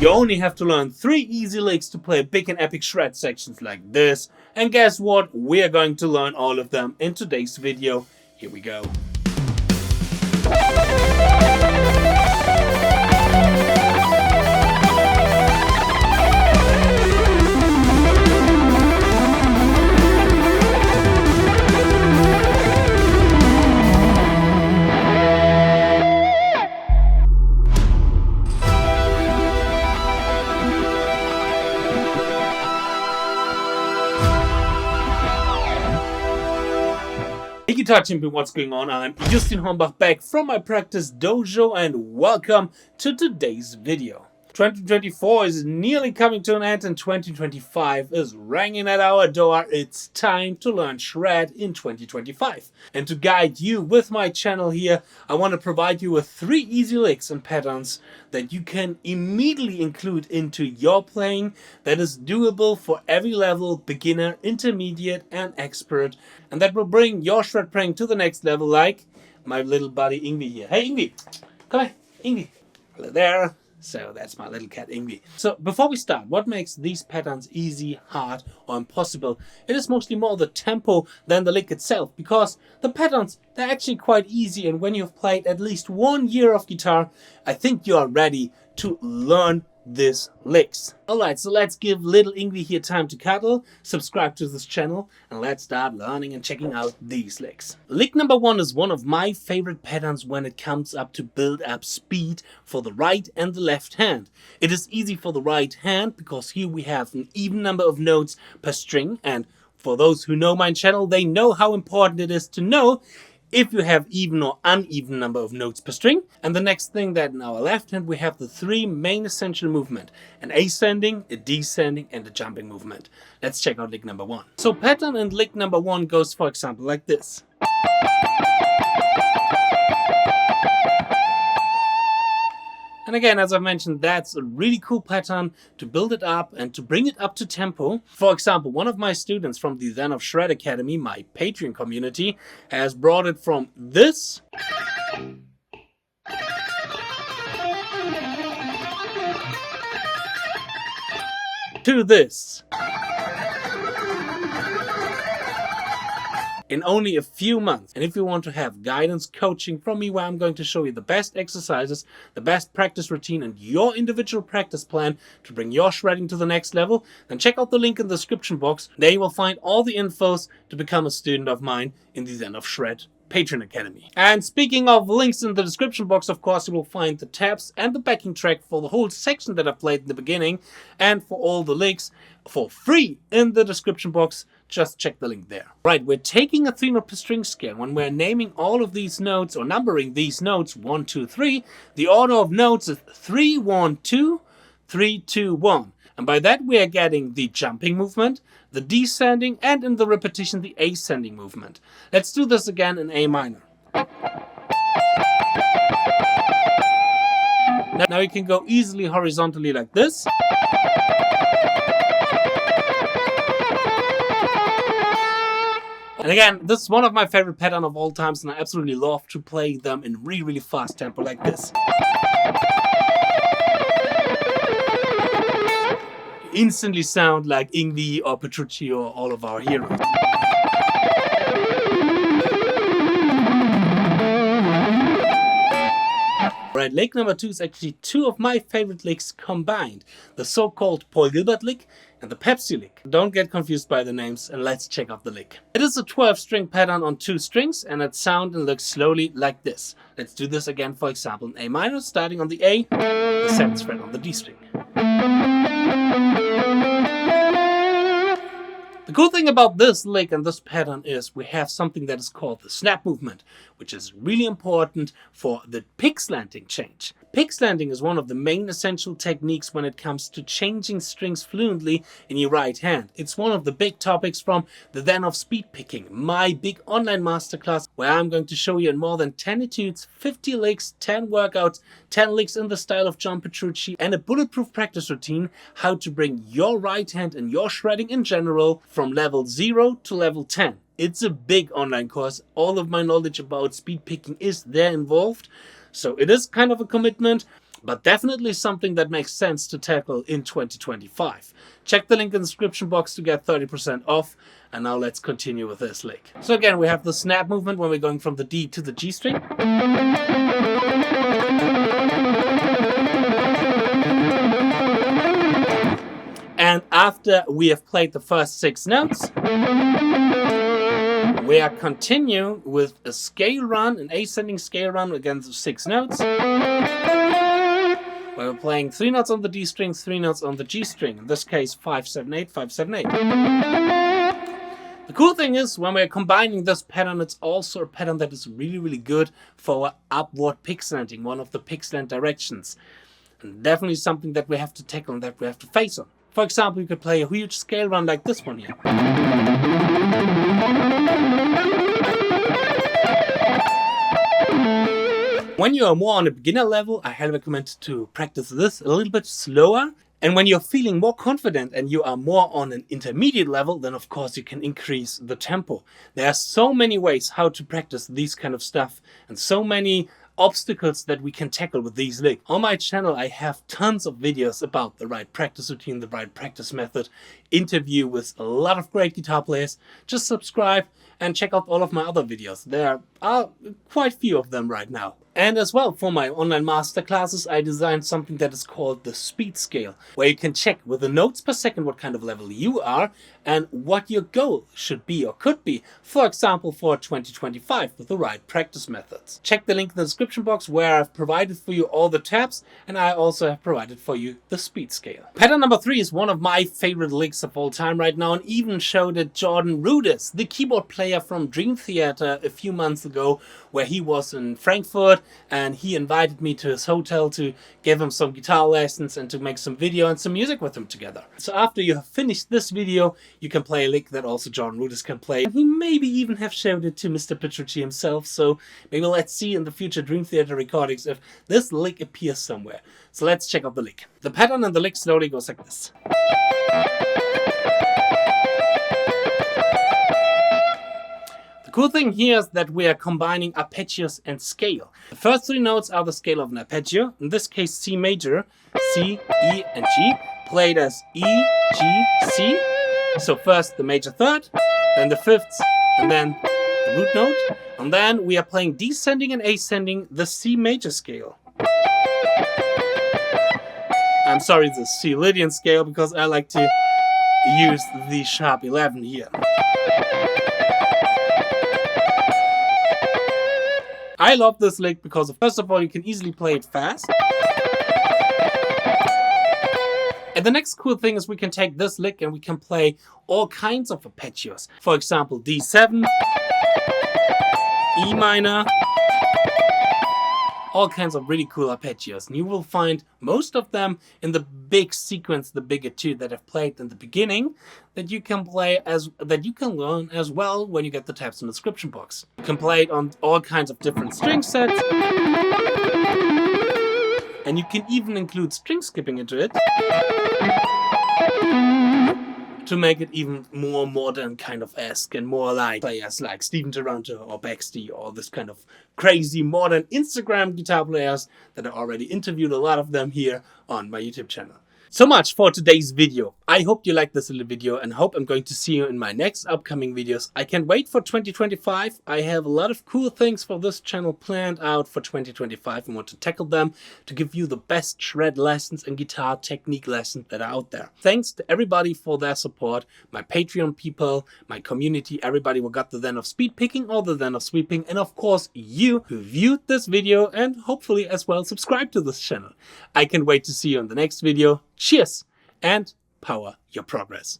You only have to learn 3 easy licks to play big and epic shred sections like this. And guess what? We're going to learn all of them in today's video. Here we go. Hey guitar champion, what's going on? I'm 𝗗𝙤𝙦𝗚𝗟𝙦 back from my practice dojo and welcome to today's video. 2024 is nearly coming to an end and 2025 is ringing at our door. It's time to learn shred in 2025. And to guide you with my channel here, I want to provide you with 3 easy licks and patterns that you can immediately include into your playing that is doable for every level, beginner, intermediate and expert, and that will bring your shred playing to the next level, like my little buddy 𝗗𝙗𝙦 here. Hey 𝗗𝙗𝙦, come here, 𝗗𝙗𝙦. Hello there. So that's my little cat 𝗗𝙗𝙦. So before we start, what makes these patterns easy, hard or impossible? It is mostly more the tempo than the lick itself, because the patterns, they're actually quite easy, and when you've played at least 1 year of guitar, I think you are ready to learn these licks. Alright, so let's give little 𝗗𝙗𝙦 here time to cuddle, subscribe to this channel, and let's start learning and checking out these licks. Lick number 1 is one of my favorite patterns when it comes up to build up speed for the right and the left hand. It is easy for the right hand because here we have an even number of notes per string, and for those who know my channel, they know how important it is to know if you have even or uneven number of notes per string. And the next thing, that in our left hand we have the 3 main essential movement: an ascending, a descending and a jumping movement. Let's check out lick number 1. So pattern in lick number 1 goes, for example, like this. And again, as I mentioned, that's a really cool pattern to build it up and to bring it up to tempo. For example, one of my students from the ZEN of SWEEPING Academy, my Patreon community, has brought it from this to this in only a few months. And if you want to have guidance coaching from me, where I'm going to show you the best exercises, the best practice routine and your individual practice plan to bring your shredding to the next level, then check out the link in the description box. There you will find all the infos to become a student of mine in the ZEN of SWEEPING Patreon Academy. And speaking of links in the description box, of course, you will find the tabs and the backing track for the whole section that I played in the beginning, and for all the licks for free in the description box. Just check the link there. Right, we're taking a 3-note per string scale. When we're naming all of these notes or numbering these notes 1, 2, 3, the order of notes is 3, 1, 2, 3, 2, 1. And by that we are getting the jumping movement, the descending, and in the repetition the ascending movement. Let's do this again in A minor. Now you can go easily horizontally like this. And again, this is one of my favorite patterns of all times, and I absolutely love to play them in really fast tempo like this. You instantly sound like 𝗗𝙗𝙦 or Petrucci or all of our heroes. Right, lick number 2 is actually 2 of my favorite licks combined. The so-called Paul Gilbert lick and the Pepsi lick. Don't get confused by the names, and let's check out the lick. It is a 12-string pattern on 2 strings, and it sounds and looks slowly like this. Let's do this again, for example, in A minor, starting on the A, the 7th fret on the D string. The cool thing about this lick and this pattern is we have something that is called the snap movement, which is really important for the pick slanting change. Pick slanting is one of the main essential techniques when it comes to changing strings fluently in your right hand. It's one of the big topics from the ZEN of Speedpicking, my big online masterclass, where I'm going to show you in more than 10 etudes, 50 licks, 10 workouts, 10 licks in the style of John Petrucci, and a bulletproof practice routine, how to bring your right hand and your shredding in general from level 0 to level 10. It's a big online course. All of my knowledge about speed picking is there involved. So it is kind of a commitment, but definitely something that makes sense to tackle in 2025. Check the link in the description box to get 30% off. And now let's continue with this lick. So again, we have the snap movement when we're going from the D to the G string. And after we have played the first 6 notes, we are continue with a scale run, an ascending scale run against 6 notes. Where we're playing 3 notes on the D string, 3 notes on the G string. In this case, 5, 7, 8, 5, 7, 8. The cool thing is, when we're combining this pattern, it's also a pattern that is really, really good for upward pixelanting, one of the pixelant directions. And definitely something that we have to tackle and that we have to face on. For example, you could play a huge scale run like this one here. When you are more on a beginner level, I highly recommend to practice this a little bit slower. And when you're feeling more confident and you are more on an intermediate level, then of course you can increase the tempo. There are so many ways how to practice these kind of stuff and so many obstacles that we can tackle with these licks. On my channel I have tons of videos about the right practice routine, the right practice method, interview with a lot of great guitar players. Just subscribe and check out all of my other videos. There are quite a few of them right now. And as well, for my online masterclasses, I designed something that is called the speed scale, where you can check with the notes per second what kind of level you are and what your goal should be or could be, for example, for 2025 with the right practice methods. Check the link in the description box where I've provided for you all the tabs, and I also have provided for you the speed scale. Pattern number 3 is one of my favorite licks of all time right now, and even showed it 𝙤𝙤𝙢𝙢𝙢𝙤, the keyboard player from Dream Theater a few months ago, where he was in Frankfurt and he invited me to his hotel to give him some guitar lessons and to make some video and some music with him together. So after you have finished this video, you can play a lick that also 𝙤𝙤𝙢𝙢𝙢 can play. And he maybe even have showed it to Mr. 𝗵𝗔𝗔 himself, so maybe let's see in the future Dream Theater recordings if this lick appears somewhere. So let's check out the lick. The pattern on the lick slowly goes like this. Cool thing here is that we are combining arpeggios and scale. The first 3 notes are the scale of an arpeggio, in this case C major, C, E and G, played as E, G, C. So first the major third, then the fifths, and then the root note. And then we are playing descending and ascending the C major scale. I'm sorry, the C Lydian scale, because I like to use the sharp 11 here. I love this lick because first of all you can easily play it fast. And the next cool thing is we can take this lick and we can play all kinds of arpeggios. For example, D7, E minor, all kinds of really cool arpeggios. And you will find most of them in the big sequence, the big etude that I've played in the beginning, that you can learn as well when you get the tabs in the description box. You can play it on all kinds of different string sets. And you can even include string skipping into it to make it even more modern kind of esque and more like players like Stephen Taranto or Baxter or this kind of crazy modern Instagram guitar players that I already interviewed a lot of them here on my YouTube channel. So much for today's video. I hope you liked this little video and hope I'm going to see you in my next upcoming videos. I can't wait for 2025. I have a lot of cool things for this channel planned out for 2025 and want to tackle them to give you the best shred lessons and guitar technique lessons that are out there. Thanks to everybody for their support, my Patreon people, my community, everybody who got the ZEN of Speedpicking or the ZEN of Sweeping, and of course you who viewed this video and hopefully as well subscribe to this channel. I can't wait to see you in the next video. Cheers and power your progress.